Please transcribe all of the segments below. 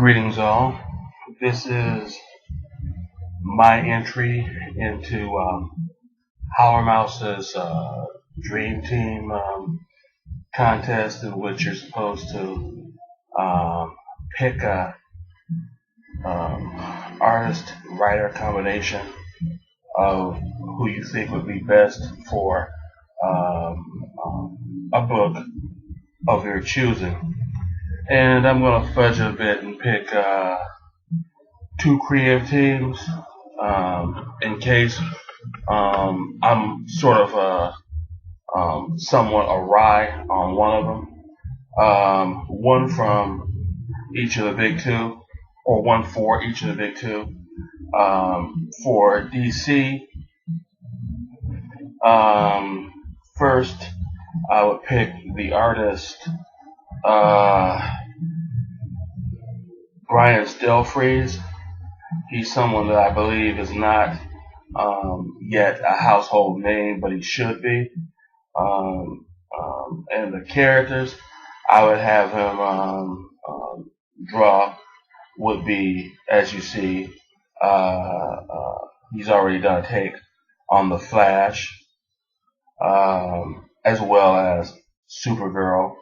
Greetings all. This is my entry into Howlermouse's Dream Team contest, in which you're supposed to pick a artist-writer combination of who you think would be best for a book of your choosing. And I'm going to fudge a bit and pick two creative teams in case I'm sort of somewhat awry on one of them. One from each of the big two, or one for each of the big two. For DC, first I would pick the artist Brian Stelfreeze. He's someone that I believe is not yet a household name, but he should be. And the characters I would have him draw would be, as you see, he's already done a take on the Flash, as well as Supergirl,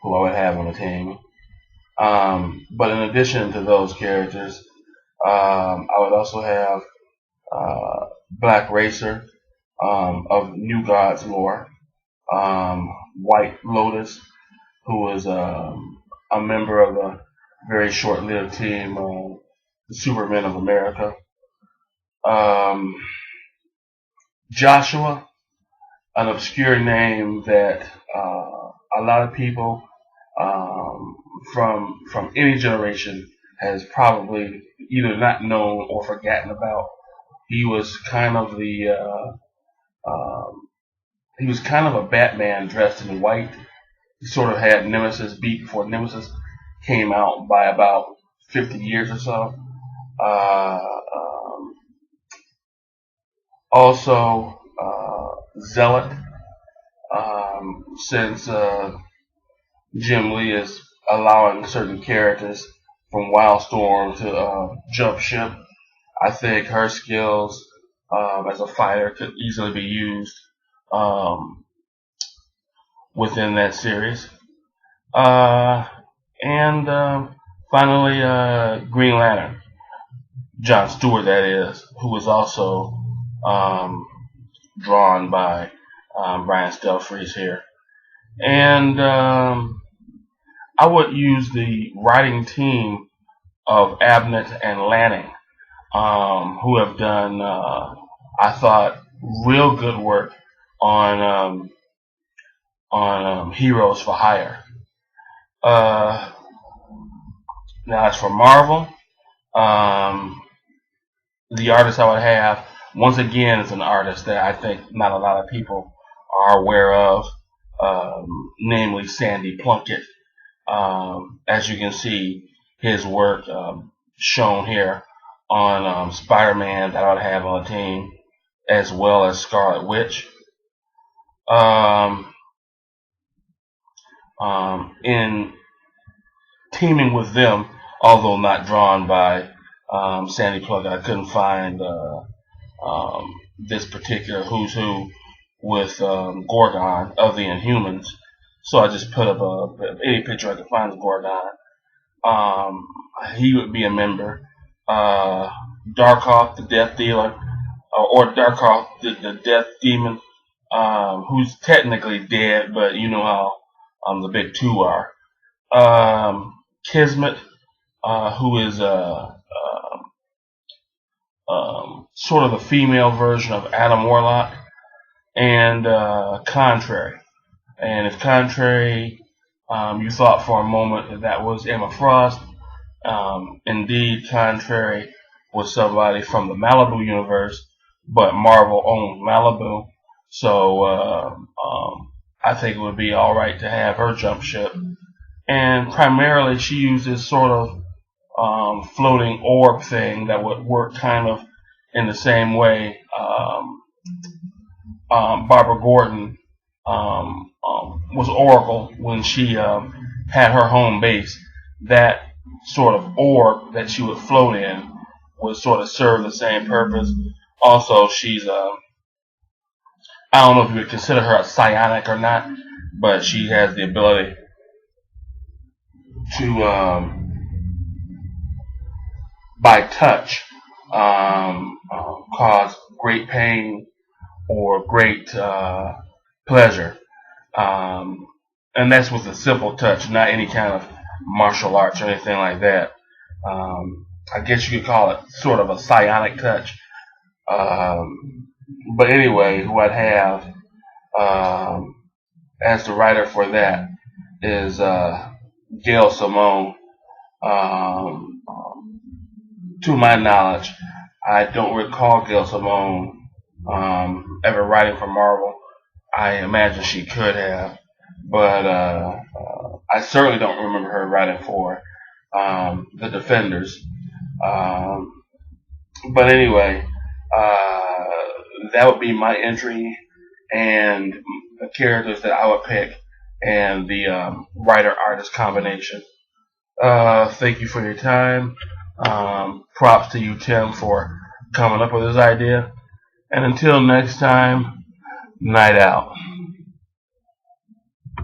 who I would have on the team. But in addition to those characters, I would also have Black Racer of New Gods lore, White Lotus, who is a member of a very short-lived team, the Supermen of America. Joshua, an obscure name that a lot of people from any generation has probably either not known or forgotten about. He was kind of a Batman dressed in white. He sort of had Nemesis beat before Nemesis came out by about 50 years or so. Also, Zealot, since Jim Lee is allowing certain characters from Wildstorm to jump ship, I think her skills as a fighter could easily be used within that series. And finally, Green Lantern, John Stewart, that is, who was also drawn by Brian Stelfreeze here. And I would use the writing team of Abnett and Lanning, who have done, I thought, real good work on Heroes for Hire. Now, as for Marvel, the artist I would have, once again, is an artist that I think not a lot of people are aware of, namely Sandy Plunkett. As you can see, his work shown here on Spider-Man that I would have on the team, as well as Scarlet Witch. In teaming with them, although not drawn by Sandy Plunkett, I couldn't find this particular who's who with Gorgon of the Inhumans, so I just put up any picture I could find of Gorgon. He would be a member. Darkhawk, the Death Dealer, or Darkhawk, the Death Demon, who's technically dead, but you know how the big two are. Kismet, who is sort of the female version of Adam Warlock, and Contrary. And if Contrary, you thought for a moment that was Emma Frost, indeed Contrary was somebody from the Malibu universe, but Marvel owned Malibu, so I think it would be alright to have her jump ship. And primarily she uses sort of floating orb thing that would work kind of in the same way Barbara Gordon was Oracle when she had her home base. That sort of orb that she would float in would sort of serve the same purpose. Also, she's I don't know if you would consider her a psionic or not, but she has the ability to, by touch, cause great pain or great pleasure. And that's with a simple touch, not any kind of martial arts or anything like that. I guess you could call it sort of a psionic touch. But anyway, who I'd have as the writer for that is Gail Simone. To my knowledge, I don't recall Gail Simone ever writing for Marvel. I imagine she could have, but I certainly don't remember her writing for the Defenders. But anyway, that would be my entry and the characters that I would pick and the writer-artist combination. Thank you for your time. Props to you, Tim, for coming up with this idea. And until next time, night out.